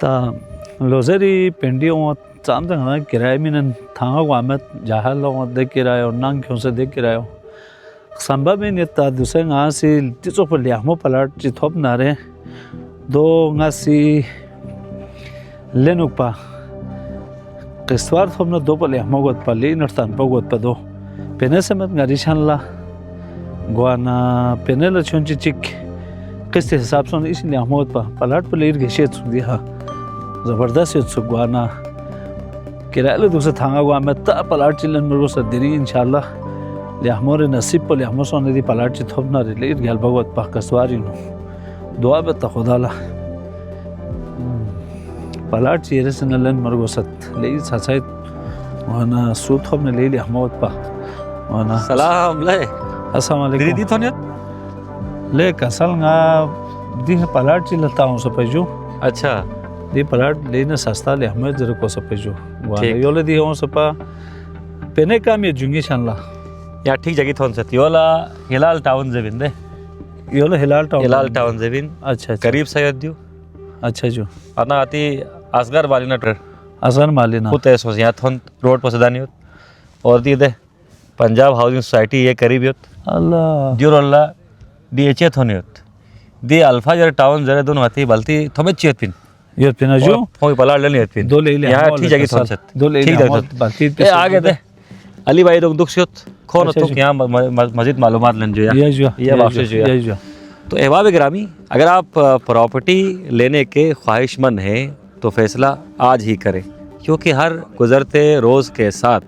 ता लोजरी पेंडियो चाम तंगना किराए मिनन थांगा वामत जहाल लोग दे किरायो नांग क्यों से दे किरायो संभव में नेता दूसरे ngasi तिचो पर लियामो पलाट चिथोप नारे दो ngasi लेनुपा किस्वार थोपना दो पर लियामो गोत पली नर्तान पर गोत पदो पेने समत गारिशान ला गुआना पेने ला चुंची चिक किस हिसाब से इस लियामो गोत पलाट पर लीर घिशेत सुधी हा ज़बरदस्त सुगवाना किराए दूसरे थांगा हुआ मैं ता पलाट चिल्लन मेरे को सदरी इंशाल्लाह ले हमारे नसीब पर ले हम सोने दी पलाट चित होप ना रिले गैल भगवत पाक कसवारी नो दुआ बता खुदा ला पलाट चीरे से नलन मेरे को सत ले सचाई वाना सूत होप ने ले हम पा वाना सलाम ले अस्सलाम वालेकुम दीदी तो नहीं ले कसल ना दी पलाट चिल्लता हूँ सपेजू अच्छा दी पलाट लेना सस्ता ले हमें जरा को सपेजू वाले योले दी हो सपा पेने काम ये जुंगी शानला या ठीक जगह थोन से योला हिलाल टाउन जेबिन दे योले हिलाल टाउन जेबिन अच्छा करीब सैयद दियो अच्छा जो अना आती असगर वाली ना ट्रेड असर मालिना होते सो यहाँ थोन रोड पर सदानी होत और दी दे पंजाब हाउसिंग सोसाइटी ये करीब होत अल्लाह दियोरल्ला डीएचए थोनी होत दी अल्फा जर टाउन जरे दोनों आती बलती थोमे चेत पिन ये पिना जो हो पलाट लेनी होत पिन दो ले ले यहाँ ठीक जगह थोन से दो ले ठीक ले जगह बाकी ए आगे दे अली भाई तो दुख से कौन अच्छा तो यहाँ मजीद मालूमात लेन जो ये जो ये वापस जो ये जो तो अहबाब ग्रामी अगर आप प्रॉपर्टी लेने के ख्वाहिशमंद हैं तो फैसला आज ही करें क्योंकि हर गुजरते रोज़ के साथ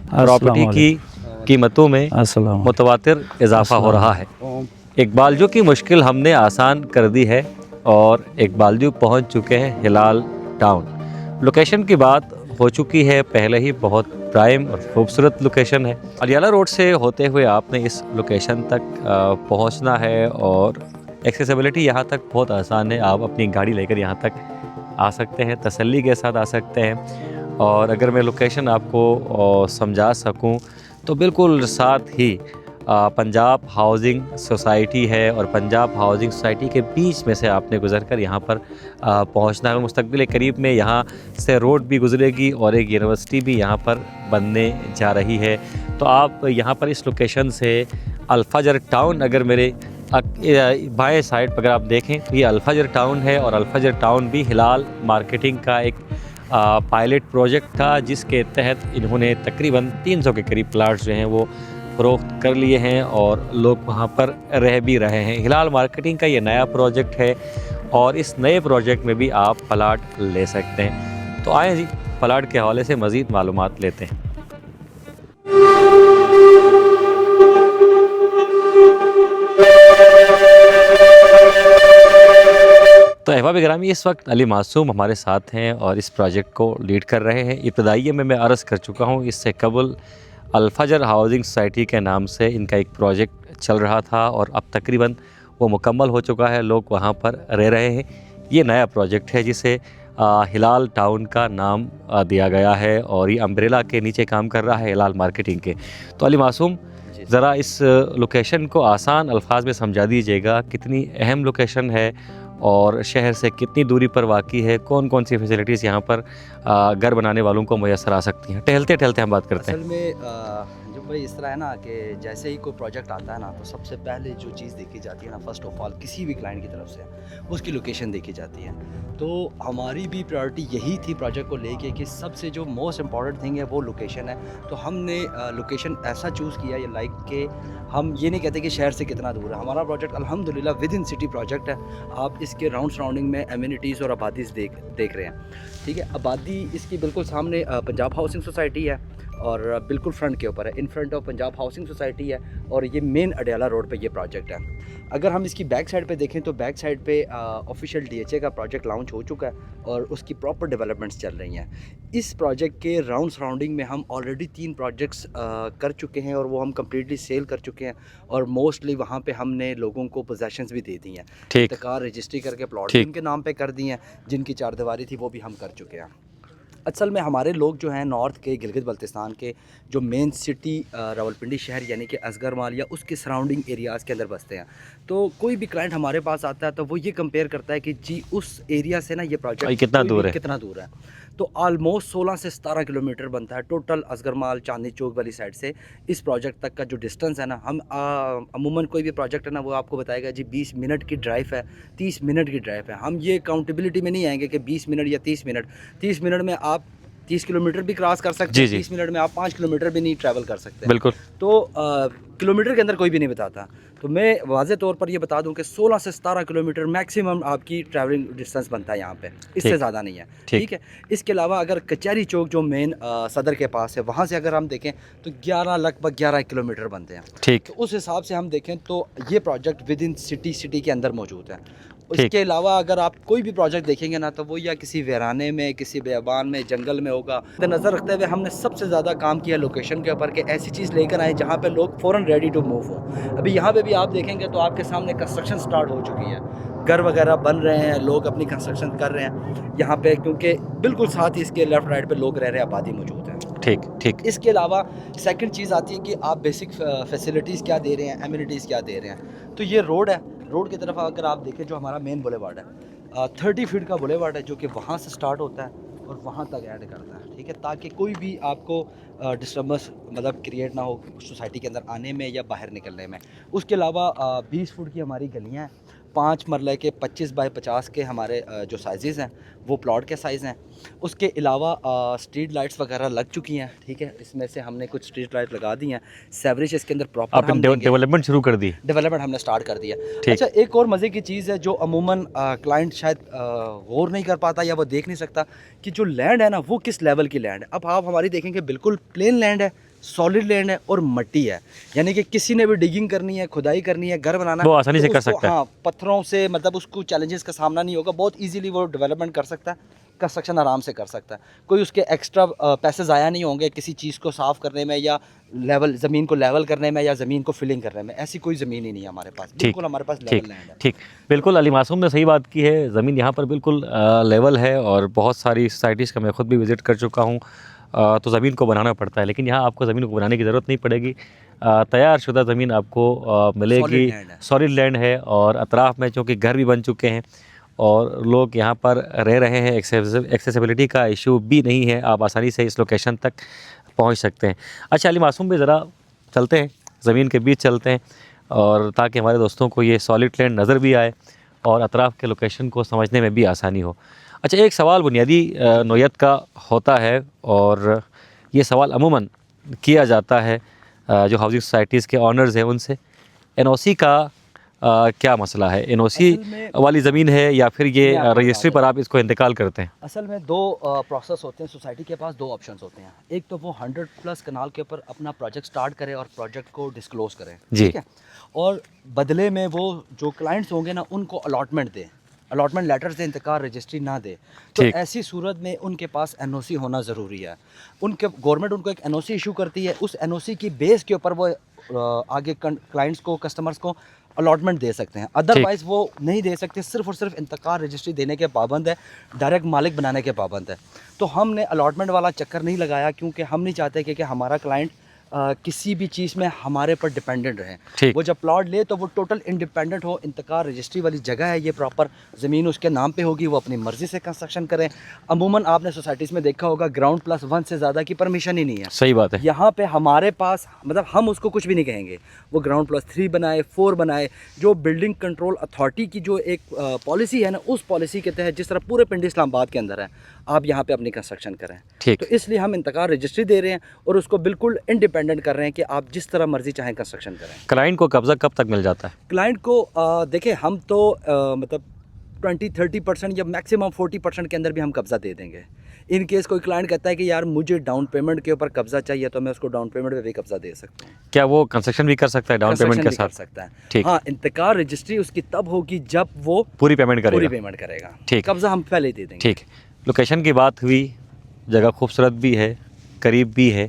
प्रॉपर्टी की कीमतों में अस्सलाम मुतवातिर इजाफा हो रहा है। इकबालजू की मुश्किल हमने आसान कर दी है और इकबालजू पहुंच चुके हैं हिलाल टाउन। लोकेशन की बात हो चुकी है पहले ही, बहुत प्राइम और खूबसूरत लोकेशन है। अलियाला रोड से होते हुए आपने इस लोकेशन तक पहुंचना है और एक्सेसिबिलिटी यहाँ तक बहुत आसान है। आप अपनी गाड़ी लेकर यहाँ तक आ सकते हैं, तसल्ली के साथ आ सकते हैं। और अगर मैं लोकेशन आपको समझा सकूं तो बिल्कुल साथ ही पंजाब हाउसिंग सोसाइटी है और पंजाब हाउसिंग सोसाइटी के बीच में से आपने गुजरकर यहाँ पर पहुँचना है। मुस्तकबिल करीब में यहाँ से रोड भी गुजरेगी और एक यूनिवर्सिटी भी यहाँ पर बनने जा रही है। तो आप यहाँ पर इस लोकेशन से अल्फाजर टाउन, अगर मेरे बाएं साइड पर अगर आप देखें तो ये अल्फाजर टाउन है और अल्फाजर टाउन भी हिलाल मार्केटिंग का एक पायलट प्रोजेक्ट था जिसके तहत इन्होंने तकरीबन 300 के करीब प्लाट्स जो हैं वो फ़रोख्त कर लिए हैं और लोग वहाँ पर रह भी रहे हैं। हिलाल मार्केटिंग का ये नया प्रोजेक्ट है और इस नए प्रोजेक्ट में भी आप प्लाट ले सकते हैं। तो आए जी प्लाट के हवाले से मज़ीद मालूमात लेते हैं। तो अहबाब ग्रामी इस वक्त अली मासूम हमारे साथ हैं और इस प्रोजेक्ट को लीड कर रहे हैं। इब्तदाइये में मैं अर्ज़ कर चुका हूँ, इससे कबल अल्फाजर हाउसिंग सोसाइटी के नाम से इनका एक प्रोजेक्ट चल रहा था और अब तकरीबन वो मुकम्मल हो चुका है, लोग वहाँ पर रह रहे हैं। ये नया प्रोजेक्ट है जिसे हिलाल टाउन का नाम दिया गया है और ये अम्ब्रेला के नीचे काम कर रहा है हिलाल मार्केटिंग के। तो अली मासूम ज़रा इस लोकेशन को आसान अल्फाज में समझा दीजिएगा, कितनी अहम लोकेशन है और शहर से कितनी दूरी पर वाक़ई है, कौन कौन सी फैसिलिटीज़ यहाँ पर घर बनाने वालों को मुयसर आ सकती हैं। टहलते टहलते हम बात करते हैं। असल में जो भाई इस तरह है ना कि जैसे ही कोई प्रोजेक्ट आता है ना तो सबसे पहले जो चीज़ देखी जाती है ना, फर्स्ट ऑफ ऑल किसी भी क्लाइंट की तरफ से उसकी लोकेशन देखी जाती है। तो हमारी भी प्रायोरिटी यही थी प्रोजेक्ट को लेके कि सबसे जो मोस्ट इम्पॉर्टेंट थिंग है वो लोकेशन है। तो हमने लोकेशन ऐसा चूज़ किया ये लाइक के हम ये नहीं कहते कि शहर से कितना दूर है। हमारा प्रोजेक्ट अल्हम्दुलिल्लाह विद इन सिटी प्रोजेक्ट है। आप इसके राउंड सराउंडिंग में एमिनिटीज़ और आबादीज़ देख रहे हैं, ठीक है। आबादी इसकी बिल्कुल सामने पंजाब हाउसिंग सोसाइटी है और बिल्कुल फ्रंट के ऊपर है, in front of Punjab housing society है और ये मेन अडियाला रोड पे ये प्रोजेक्ट है। अगर हम इसकी बैक साइड पे देखें तो बैक साइड पे ऑफिशियल डीएचए का प्रोजेक्ट लॉन्च हो चुका है और उसकी प्रॉपर डेवलपमेंट्स चल रही हैं। इस प्रोजेक्ट के राउंड सराउंडिंग में हम ऑलरेडी 3 प्रोजेक्ट्स कर चुके हैं और वो हम कम्प्लीटली सेल कर चुके हैं और मोस्टली वहाँ पे हमने लोगों को पोजेशंस भी दे दी हैं। ठीक, कार रजिस्ट्री करके प्लॉट उनके नाम पे कर दी हैं, जिनकी 4 दीवारी थी वो भी हम कर चुके हैं। असल में हमारे लोग जो हैं नॉर्थ के गिलगित बल्तिस्तान के जो मेन सिटी रावलपिंडी शहर यानी कि असगरमाल या उसके सराउंडिंग एरियाज़ के अंदर बसते हैं। तो कोई भी क्लाइंट हमारे पास आता है तो वो ये कंपेयर करता है कि जी उस एरिया से ना ये प्रोजेक्ट कितना दूर है, कितना दूर है। तो ऑलमोस्ट 16 से 17 किलोमीटर बनता है टोटल असगरमाल चांदनी चौक वाली साइड से इस प्रोजेक्ट तक का जो डिस्टेंस है ना। हम अमूमन कोई भी प्रोजेक्ट है ना वो आपको बताएगा जी 20 मिनट की ड्राइव है, 30 मिनट की ड्राइव है। हम ये काउंटेबिलिटी में नहीं आएंगे कि 20 मिनट या 30 मिनट। 30 मिनट में आप 30 किलोमीटर भी क्रॉस कर सकते हैं, 30 मिनट में आप 5 किलोमीटर भी नहीं ट्रैवल कर सकते। बिल्कुल। तो किलोमीटर के अंदर कोई भी नहीं बताता। तो मैं वाज़े तौर पर ये बता दूं कि 16 से 17 किलोमीटर मैक्सिमम आपकी ट्रैवलिंग डिस्टेंस बनता है यहाँ पे, इससे ज़्यादा नहीं है। ठीक है। इसके अलावा अगर कचहरी चौक जो मेन सदर के पास है वहाँ से अगर हम देखें तो लगभग 11 किलोमीटर बनते हैं। ठीक। तो उस हिसाब से हम देखें तो ये प्रोजेक्ट विद इन सिटी के अंदर मौजूद है। उसके अलावा अगर आप कोई भी प्रोजेक्ट देखेंगे ना तो वो या किसी वीराने में, किसी बेबान में, जंगल में होगा। नज़र रखते हुए हमने सबसे ज़्यादा काम किया लोकेशन के ऊपर कि ऐसी चीज़ लेकर आए जहाँ पे लोग फ़ौरन रेडी टू मूव हो। अभी यहाँ पे भी आप देखेंगे तो आपके सामने कंस्ट्रक्शन स्टार्ट हो चुकी है, घर वगैरह बन रहे हैं, लोग अपनी कंस्ट्रक्शन कर रहे हैं यहाँ पे, क्योंकि बिल्कुल साथ ही इसके लेफ़्ट राइट पे लोग रह रहे हैं, आबादी मौजूद है। ठीक ठीक। इसके अलावा सेकंड चीज़ आती है कि आप बेसिक फैसिलिटीज़ क्या दे रहे हैं, एमिनिटीज़ क्या दे रहे हैं। तो ये रोड है, रोड की तरफ अगर आप देखें जो हमारा मेन बुलेवार्ड है 30 फीट का बुलेवार्ड है जो कि वहाँ से स्टार्ट होता है और वहाँ तक ऐड करता है। ठीक है, ताकि कोई भी आपको डिस्टर्बेंस मतलब क्रिएट ना हो सोसाइटी के अंदर आने में या बाहर निकलने में। उसके अलावा 20 फुट की हमारी गलियाँ हैं, 5 मरले के 25 बाई 50 के हमारे जो साइज़ हैं वो प्लॉट के साइज़ हैं। उसके अलावा स्ट्रीट लाइट्स वगैरह लग चुकी हैं। ठीक है, इसमें से हमने कुछ स्ट्रीट लाइट लगा दी हैं, सेवरेज इसके अंदर प्रॉपर आपने डेवलपमेंट शुरू कर दी? डेवलपमेंट हमने स्टार्ट कर दिया। अच्छा, एक और मज़े की चीज़ है जो अमूमन क्लाइंट शायद गौर नहीं कर पाता या वो देख नहीं सकता कि जो लैंड है ना वो किस लेवल की लैंड है। अब आप हमारी देखेंगे बिल्कुल प्लेन लैंड है, सॉलिड लैंड है और मट्टी है, यानी कि किसी ने भी डिगिंग करनी है, खुदाई करनी है, घर बनाना वो आसानी से कर सकता है। हाँ, पत्थरों से मतलब उसको चैलेंजेस का सामना नहीं होगा, बहुत इजीली वो डेवलपमेंट कर सकता है, कंस्ट्रक्शन आराम से कर सकता है। कोई उसके एक्स्ट्रा पैसे ज़ाया नहीं होंगे किसी चीज़ को साफ़ करने में या ज़मीन को लेवल करने में या ज़मीन को फिलिंग करने में। ऐसी कोई ज़मीन ही नहीं है हमारे पास, बिल्कुल हमारे पास लेवल लैंड है। ठीक, बिल्कुल अली मासूम ने सही बात की है। ज़मीन यहाँ पर बिल्कुल लेवल है और बहुत सारी सोसाइटीज़ का मैं खुद भी विज़िट कर चुका हूँ। तो ज़मीन को बनाना पड़ता है, लेकिन यहाँ आपको ज़मीन को बनाने की ज़रूरत नहीं पड़ेगी। तैयार शुदा ज़मीन आपको मिलेगी, सॉलिड लैंड है और अतराफ़ में चूँकि घर भी बन चुके हैं और लोग यहाँ पर रह रहे हैं, एक्सेसिबिलिटी का इशू भी नहीं है, आप आसानी से इस लोकेशन तक पहुँच सकते हैं। अच्छा अली मासूम भी ज़रा चलते हैं, ज़मीन के बीच चलते हैं और ताकि हमारे दोस्तों को ये सॉलिड लैंड नज़र भी आए और अतराफ़ के लोकेशन को समझने में भी आसानी हो। अच्छा, एक सवाल बुनियादी नौयत का होता है और ये सवाल अमूमन किया जाता है जो हाउसिंग सोसाइटीज़ के ऑनर्स हैं उनसे, एनओसी का क्या मसला है? एनओसी वाली ज़मीन है या फिर ये रजिस्ट्री पर आप इसको इंतकाल करते हैं? असल में दो प्रोसेस होते हैं, सोसाइटी के पास दो ऑप्शंस होते हैं। एक तो वो 100+ कनाल के ऊपर अपना प्रोजेक्ट स्टार्ट करें और प्रोजेक्ट को डिस्क्लोज़ करें, ठीक है, और बदले में वो जो क्लाइंट्स होंगे ना उनको अलॉटमेंट दें, अलॉटमेंट लेटर से इंतकाल रजिस्ट्री ना दे। तो ऐसी सूरत में उनके पास एनओसी होना ज़रूरी है। उनके गवर्नमेंट उनको एक एनओसी इशू करती है, उस एनओसी की बेस के ऊपर वो आगे क्लाइंट्स को, कस्टमर्स को अलॉटमेंट दे सकते हैं। अदरवाइज़ वो नहीं दे सकते, सिर्फ और सिर्फ इंतकाल रजिस्ट्री देने के पाबंद है, डायरेक्ट मालिक बनाने के पाबंद है। तो हमने अलॉटमेंट वाला चक्कर नहीं लगाया क्योंकि हम नहीं चाहते कि हमारा क्लाइंट किसी भी चीज़ में हमारे पर डिपेंडेंट रहे। वो जब प्लॉट ले तो वो टोटल इंडिपेंडेंट हो। इंतकाल रजिस्ट्री वाली जगह है, ये प्रॉपर ज़मीन उसके नाम पे होगी, वो अपनी मर्ज़ी से कंस्ट्रक्शन करें। अमूमन आपने सोसाइटीज़ में देखा होगा ग्राउंड प्लस 1 से ज़्यादा की परमिशन ही नहीं है। सही बात है। यहाँ पे हमारे पास मतलब हम उसको कुछ भी नहीं कहेंगे, वो ग्राउंड प्लस 3 बनाए, 4 बनाए। जो बिल्डिंग कंट्रोल अथॉरिटी की जो एक पॉलिसी है ना, उस पॉलिसी के तहत जिस तरह पूरे पिंडी इस्लामाबाद के अंदर है, आप यहाँ पे अपनी कंस्ट्रक्शन करें। तो इसलिए हम इंतकाल रजिस्ट्री दे रहे हैं और उसको बिल्कुल इंडिपेंडेंट कर रहे हैं कि आप जिस तरह मर्जी चाहें कंस्ट्रक्शन करें। क्लाइंट को कब्जा कब तक मिल जाता है? क्लाइंट को देखें, हम तो मतलब 20-30% या मैक्सिमम 40% के अंदर भी हम कब्जा दे देंगे। इन केस कोई क्लाइंट कहता है कि यार मुझे डाउन पेमेंट के ऊपर कब्जा चाहिए, तो मैं उसको डाउन पेमेंट पे भी कब्जा दे सकता हूँ। क्या वो कंस्ट्रक्शन भी कर सकता है डाउन पेमेंट के साथ? कर सकता है। हाँ, इंतकाल रजिस्ट्री उसकी तब होगी जब वो पूरी पेमेंट करेगा। ठीक, कब्जा हम पहले ही दे देंगे। ठीक, लोकेशन की बात हुई, जगह खूबसूरत भी है, करीब भी है।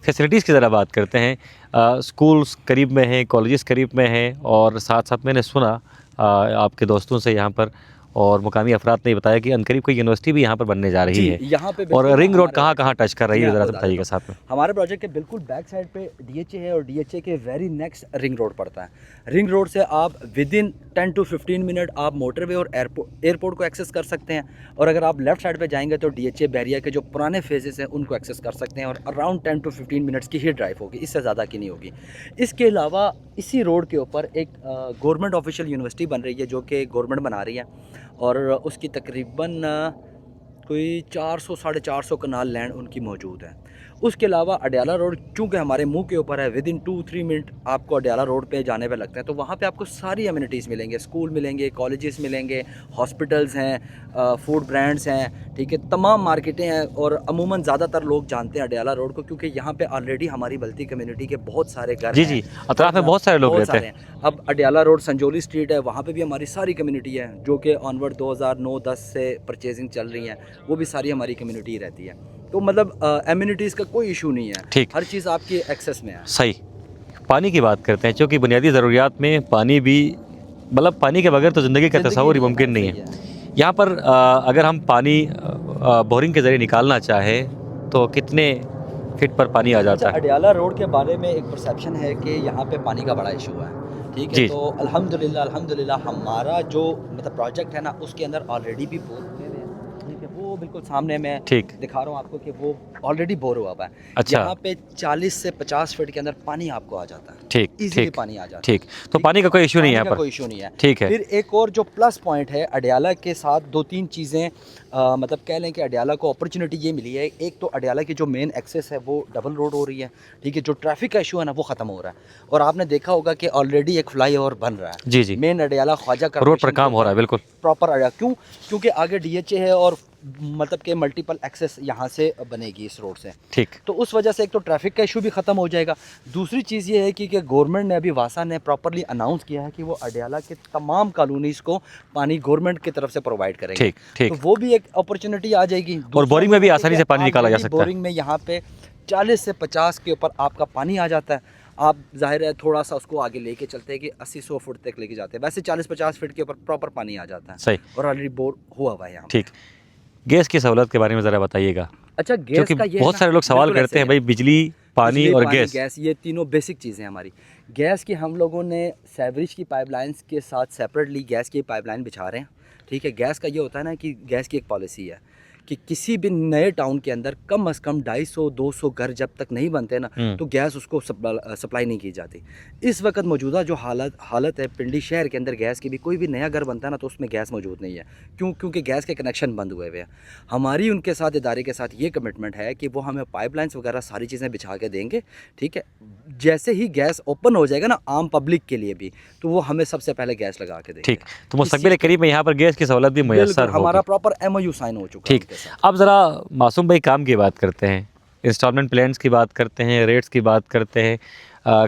फैसिलिटीज़ की ज़रा बात करते हैं। स्कूल्स करीब में हैं, कॉलेजेस करीब में हैं और साथ साथ मैंने सुना आपके दोस्तों से यहाँ पर और मुकामी अफराद ने बताया कि अनकरीब कोई यूनिवर्सिटी भी यहाँ पर बनने जा रही है। यहाँ पे और बिल्कुल रिंग रोड हमारे- कहाँ कहाँ टच कर रही है, मैं ज़रा आपको सा बता बताइएगा देता साथ में। हमारे प्रोजेक्ट के बिल्कुल बैक साइड पे डीएचए है और डीएचए के वेरी नेक्स्ट रिंग रोड पड़ता है। रिंग रोड से आप विद इन 10 to 15 मिनट आप मोटरवे और एयरपोर्ट को एक्सेस कर सकते हैं। और अगर आप लेफ्ट साइड पे जाएंगे तो डीएचए बैरिया के जो पुराने फेजेस हैं उनको एक्सेस कर सकते हैं और अराउंड 10 to 15 मिनट्स की ही ड्राइव होगी, इससे ज़्यादा की नहीं होगी। इसके अलावा इसी रोड के ऊपर एक गवर्नमेंट ऑफिशियल यूनिवर्सिटी बन रही है जो कि गवर्नमेंट बना रही है और उसकी तकरीबन कोई 400 450 कनाल लैंड उनकी मौजूद है। उसके अलावा अडयाला रोड चूँकि हमारे मुंह के ऊपर है, विद इन 2-3 मिनट आपको अडयाला रोड पे जाने पे लगता है, तो वहाँ पे आपको सारी एमिनिटीज़ मिलेंगे, स्कूल मिलेंगे, कॉलेजेस मिलेंगे, हॉस्पिटल्स हैं, फूड ब्रांड्स हैं, ठीक है, तमाम मार्केटें हैं। और अमूमन ज़्यादातर लोग जानते हैं अडयाला रोड को क्योंकि यहाँ पे ऑलरेडी हमारी बल्ती कम्युनिटी के बहुत सारे घर जी हैं। जी, अतराफ में बहुत सारे लोग रहते हैं। अब अडयाला रोड संजोली स्ट्रीट है, वहाँ पे भी हमारी सारी कम्युनिटी है जो कि ऑनवर्ड 2009-10 से परचेजिंग चल रही है, वो भी सारी हमारी कम्युनिटी रहती है। तो मतलब एमिनिटीज़ का कोई इशू नहीं है, ठीक। हर चीज़ आपकी एक्सेस में है। सही। पानी की बात करते हैं, क्योंकि बुनियादी ज़रूरियात में पानी भी, मतलब पानी के बगैर तो ज़िंदगी का तस्वुर ही मुमकिन नहीं है। यहाँ पर अगर हम पानी बोरिंग के ज़रिए निकालना चाहें तो कितने फीट पर पानी आ जाता है? अडयाला रोड के बारे में एक परसेप्शन है कि यहाँ पे पानी का बड़ा इशू है, ठीक है। जी। तो अल्हम्दुलिल्लाह हमारा जो मतलब प्रोजेक्ट है ना उसके अंदर ऑलरेडी भी बोर हुए हैं, ठीक है, वो बिल्कुल सामने मैं ठीक। दिखा रहा हूँ आपको कि वो ऑलरेडी बोर हुआ हुआ है। अच्छा। यहाँ पे 40 से 50 फीट के अंदर पानी आपको आ जाता है, ठीक इजीली ठीक पानी आ जाता है। ठीक। तो पानी का कोई इशू नहीं है यहाँ पानी का पर? कोई इशू नहीं है। ठीक है। फिर एक और जो प्लस पॉइंट है अडयाला के साथ, 2-3 चीज़ें मतलब कह लें कि अडयाला को अपॉर्चुनिटी ये मिली है। एक तो अडयाला की जो मेन एक्सेस है वो डबल रोड हो रही है, ठीक है, जो ट्रैफिक का इशू है ना वो ख़त्म हो रहा है। और आपने देखा होगा कि ऑलरेडी एक फ्लाईओवर बन रहा है। जी जी, मेन अडयाला ख्वाजा रोड पर काम हो रहा है, बिल्कुल प्रॉपर अडयाला। क्योंकि आगे डीएचए है और मतलब कि मल्टीपल एक्सेस यहाँ से बनेगी इस रोड से, ठीक। तो उस वजह से एक तो ट्रैफिक का इशू भी ख़त्म हो जाएगा। दूसरी चीज़ ये है कि गवर्नमेंट ने अभी वासा ने प्रॉपरली अनाउंस किया है कि वो अडयाला के तमाम कॉलोनीज़ को पानी गवर्नमेंट की तरफ से प्रोवाइड करेंगे। ठीक ठीक। तो वो भी एक अपॉर्चुनिटी आ जाएगी। और बोरिंग में भी आसानी से पानी निकाला जा सकता है। बोरिंग में यहाँ पे 40 से 50 के ऊपर आपका पानी आ जाता है। आप जाहिर है थोड़ा सा उसको आगे लेके चलते हैं कि 80-100 फुट तक लेके जाते हैं, वैसे 40-50 फीट के ऊपर प्रॉपर पानी आ जाता है। सही। और ऑलरेडी बोर हुआ हुआ है यहाँ। ठीक। गैस की सहूलत के बारे में ज़रा बताइएगा, अच्छा, गैस क्योंकि का ये बहुत सारे लोग सवाल करते हैं भाई बिजली, पानी और गैस, ये तीनों बेसिक चीज़ें हैं हमारी। गैस की हम लोगों ने सेवरेज की पाइपलाइंस के साथ सेपरेटली गैस की पाइपलाइन बिछा रहे हैं, ठीक है। गैस का ये होता है ना कि गैस की एक पॉलिसी है कि किसी भी नए टाउन के अंदर कम से कम 250-200 घर जब तक नहीं बनते ना तो गैस उसको सप्लाई नहीं की जाती। इस वक्त मौजूदा जो हालत है पिंडी शहर के अंदर गैस की भी, कोई भी नया घर बनता है ना तो उसमें गैस मौजूद नहीं है। क्योंकि गैस के कनेक्शन बंद हुए हुए हैं। हमारी उनके साथ, इदारे के साथ ये कमिटमेंट है कि वो हमें पाइपलाइंस वगैरह सारी चीज़ें बिछा के देंगे, ठीक है। जैसे ही गैस ओपन हो जाएगा ना आम पब्लिक के लिए भी, तो वो हमें सबसे पहले गैस लगा के देंगे। ठीक। तो मुस्तकबिल करीब में यहाँ पर गैस की सहूलत भी मैसर होगी। हमारा प्रॉपर MOU साइन हो चुका है। ठीक। अब ज़रा मासूम भाई काम की बात करते हैं, इंस्टॉलमेंट प्लान्स की बात करते हैं, रेट्स की बात करते हैं।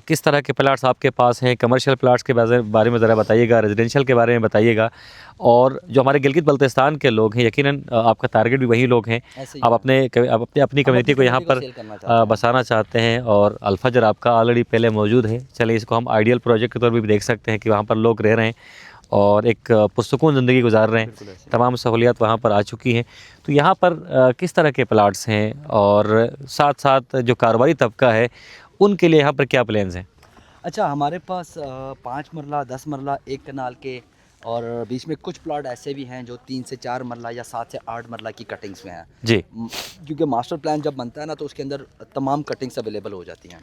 किस तरह के प्लाट्स आपके पास हैं? कमर्शियल प्लाट्स के बारे में ज़रा बताइएगा, रेजिडेंशियल के बारे में बताइएगा। और जो हमारे गिलगित बल्तिस्तान के लोग हैं, यकीनन आपका टारगेट भी वही लोग हैं, आप अपनी कम्युनिटी को यहाँ पर बसाना चाहते हैं और अल्फजर आपका ऑलरेडी पहले मौजूद है। चलिए इसको हम आइडियल प्रोजेक्ट के तौर पर भी देख सकते हैं कि वहाँ पर लोग रह रहे हैं और एक पुरसुकून ज़िंदगी गुजार रहे हैं, तमाम सहूलियात वहाँ पर आ चुकी हैं। तो यहाँ पर किस तरह के प्लाट्स हैं और साथ साथ जो कारोबारी तबका है उनके लिए यहाँ पर क्या प्लान्स हैं? अच्छा, हमारे पास 5 मरला, 10 मरला, 1 कनाल के और बीच में कुछ प्लॉट ऐसे भी हैं जो 3 से 4 मरला या 7 से 8 मरला की कटिंग्स में हैं जी। क्योंकि मास्टर प्लान जब बनता है ना तो उसके अंदर तमाम कटिंग्स अवेलेबल हो जाती हैं।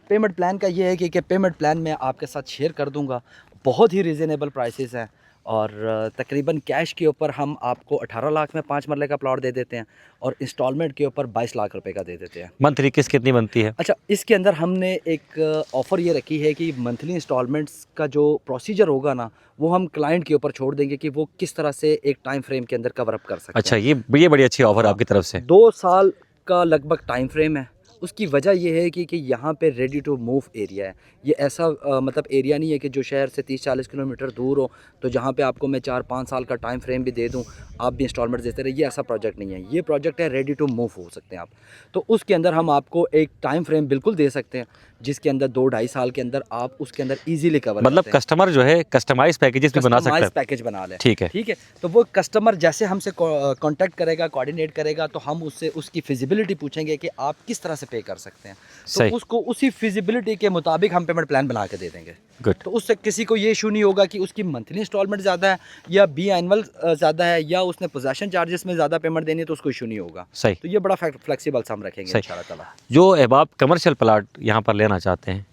पेमेंट प्लान का ये है कि पेमेंट प्लान मैं आपके साथ शेयर कर दूंगा, बहुत ही रीज़नेबल प्राइसेस हैं और तकरीबन कैश के ऊपर हम आपको 18 लाख में 5 मरले का प्लॉट दे देते हैं और इंस्टॉलमेंट के ऊपर 22 लाख रुपए का दे देते हैं। मंथली किस्त कितनी बनती है? अच्छा, इसके अंदर हमने एक ऑफ़र ये रखी है कि मंथली इंस्टॉलमेंट्स का जो प्रोसीजर होगा ना वो हम क्लाइंट के ऊपर छोड़ देंगे कि वो किस तरह से एक टाइम फ्रेम के अंदर कवर अप कर सकते हैं। अच्छा, ये बड़ी अच्छी ऑफ़र आपकी तरफ से। 2 साल का लगभग टाइम फ्रेम है उसकी वजह ये है कि यहाँ पे रेडी टू मूव एरिया है। ये ऐसा मतलब एरिया नहीं है कि जो शहर से 30-40 किलोमीटर दूर हो, तो जहाँ पे आपको मैं 4-5 साल का टाइम फ्रेम भी दे दूँ, आप भी इंस्टॉलमेंट देते रहे, ये ऐसा प्रोजेक्ट नहीं है। ये प्रोजेक्ट है रेडी टू मूव हो सकते हैं आप। तो उसके अंदर हम आपको एक टाइम फ्रेम बिल्कुल दे सकते हैं, जिसके अंदर 2-2.5 साल के अंदर आप उसके अंदर ईजिली कवर मतलब कस्टमर जो है कस्टमाइज पैकेजेस भी बना सकता है। पैकेज बना ले। ठीक है। ठीक है, तो वो कस्टमर जैसे हमसे कांटेक्ट करेगा, कोऑर्डिनेट करेगा, तो हम उससे उसकी फिजिबिलिटी पूछेंगे कि आप किस तरह से पे कर सकते हैं, सही। तो उसको उसी फिजिबिलिटी के मुताबिक हम पेमेंट प्लान बना के दे देंगे। गुड। तो उससे किसी को ये इशू नहीं होगा कि उसकी मंथली इंस्टॉलमेंट ज़्यादा है या बी एनुअल ज़्यादा है या उसने पोजेशन चार्जेस में ज़्यादा पेमेंट देनी है, तो उसको इशू नहीं होगा। सही। तो ये बड़ा फ्लेक्सिबल सा हम रखेंगे सही। इंशाल्लाह ताला। जो अहबाब कमर्शियल प्लाट यहाँ पर लेना चाहते हैं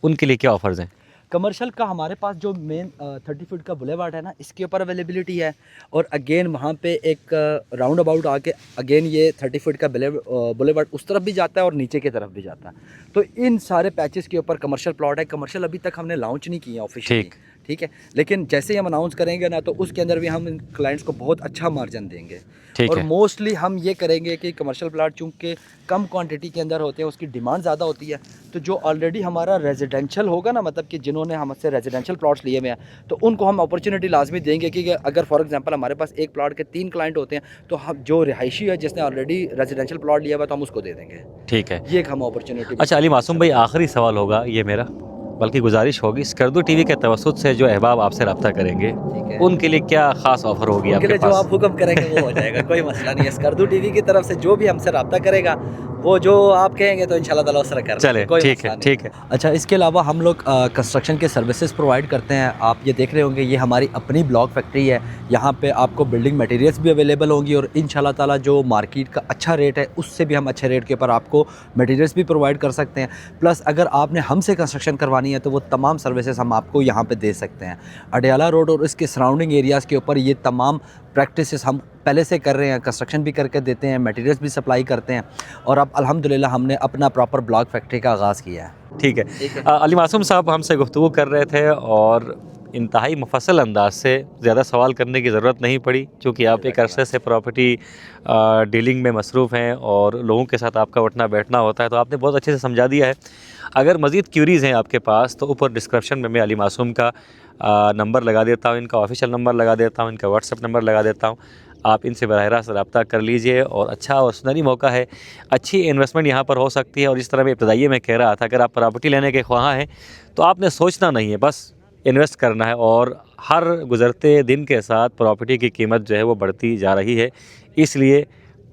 उनके लिए क्या ऑफर्स हैं? कमर्शियल का हमारे पास जो मेन 30 फीट का बुलेवार्ड है ना, इसके ऊपर अवेलेबिलिटी है। और अगेन वहाँ पे एक राउंड अबाउट आके अगेन ये 30 फीट का बुलेवार्ड उस तरफ भी जाता है और नीचे की तरफ भी जाता है। तो इन सारे पैचेस के ऊपर कमर्शियल प्लॉट है। कमर्शियल अभी तक हमने लॉन्च नहीं किया ऑफिशियली, ठीक है, लेकिन जैसे ही हम अनाउंस करेंगे ना, तो उसके अंदर भी हम क्लाइंट्स को बहुत अच्छा मार्जिन देंगे। और मोस्टली हम ये करेंगे कि कमर्शियल प्लाट चूँकि कम क्वांटिटी के अंदर होते हैं, उसकी डिमांड ज़्यादा होती है, तो जो ऑलरेडी हमारा रेजिडेंशियल होगा ना, मतलब कि जिन्होंने हमसे रेजिडेंशियल प्लॉट्स लिए हुए हैं, तो उनको हम अपॉर्चुनिटी लाजमी देंगे कि अगर फॉर एग्जांपल हमारे पास एक प्लॉट के 3 क्लाइंट होते हैं, तो हम जो रिहायशी है जिसने ऑलरेडी रेजिडेंशियल प्लॉट लिया हुआ, तो हम उसको दे देंगे। ठीक है, ये एक हम अपॉर्चुनिटी। अच्छा अली मासूम भाई, आखिरी सवाल होगा ये मेरा, बल्कि गुजारिश होगी, स्कर्दू टीवी के तवसुत से जो अहबाब आपसे रब्ता करेंगे उनके लिए क्या खास ऑफर होगी आपके पास? जो आप हुक्म करेंगे वो हो जाएगा, कोई मसला नहीं है। स्कर्दू टीवी की तरफ से जो भी हमसे रब्ता करेगा, वो जो आप कहेंगे तो इंशाल्लाह ताला उससे कर चले। ठीक है, ठीक है। अच्छा, इसके अलावा हम लोग कंस्ट्रक्शन के सर्विसेज प्रोवाइड करते हैं। आप ये देख रहे होंगे, ये हमारी अपनी ब्लॉक फैक्ट्री है। यहाँ पे आपको बिल्डिंग मटेरियल्स भी अवेलेबल होंगी और इंशाल्लाह ताला जो मार्केट का अच्छा रेट है, उससे भी हम अच्छे रेट के ऊपर आपको मटेरियल्स भी प्रोवाइड कर सकते हैं। प्लस अगर आपने हमसे कंस्ट्रक्शन करवानी है, तो वो तमाम सर्विसेज हम आपको यहाँ पे दे सकते हैं। अडयाला रोड और इसके सराउंडिंग एरियाज़ के ऊपर ये तमाम प्रैक्टिसेस हम पहले से कर रहे हैं, कंस्ट्रक्शन भी करके देते हैं, मटेरियल्स भी सप्लाई करते हैं, और अब अल्हम्दुलिल्लाह हमने अपना प्रॉपर ब्लॉक फैक्ट्री का आगाज़ किया है। ठीक है। अली मासूम साहब हमसे गुफ्तगू कर रहे थे और इंतहाई मुफस्सल अंदाज से, ज़्यादा सवाल करने की ज़रूरत नहीं पड़ी, क्योंकि आप एक अरसे से प्रॉपर्टी डीलिंग में मसरूफ़ हैं और लोगों के साथ आपका उठना बैठना होता है, तो आपने बहुत अच्छे से समझा दिया है। अगर मज़ीद क्यूरीज़ हैं आपके पास, तो ऊपर डिस्क्रिप्शन में मैं अली मासूम का नंबर लगा देता हूँ, इनका ऑफिशियल नंबर लगा देता हूँ, इनका व्हाट्सएप नंबर लगा देता हूँ। आप इनसे बराह रास्त रब्ता कर लीजिए और अच्छा और सुनहरी मौका है, अच्छी इन्वेस्टमेंट यहाँ पर हो सकती है। और इस तरह मैं इब्तदाइये में कह रहा था, अगर आप प्रॉपर्टी लेने के ख्वाह हैं तो आपने सोचना नहीं है, बस इन्वेस्ट करना है। और हर गुज़रते दिन के साथ प्रॉपर्टी की कीमत जो है वो बढ़ती जा रही है, इसलिए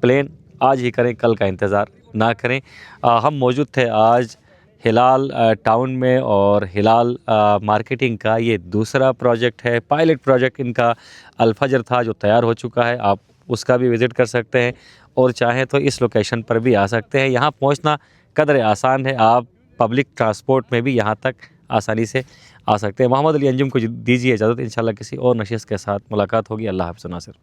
प्लान आज ही करें, कल का इंतज़ार ना करें। हम मौजूद थे आज हिलाल टाउन में, और हिलाल मार्केटिंग का ये दूसरा प्रोजेक्ट है, पायलट प्रोजेक्ट इनका अल-फजर था जो तैयार हो चुका है। आप उसका भी विज़िट कर सकते हैं और चाहें तो इस लोकेशन पर भी आ सकते हैं। यहाँ पहुँचना कदर आसान है, आप पब्लिक ट्रांसपोर्ट में भी यहाँ तक आसानी से आ सकते हैं। मोहम्मद अली अंजुम को दीजिए इजाज़त, इंशाल्लाह किसी और नशिस्त के साथ मुलाकात होगी। अल्लाह हाफ़िज़ नासिर।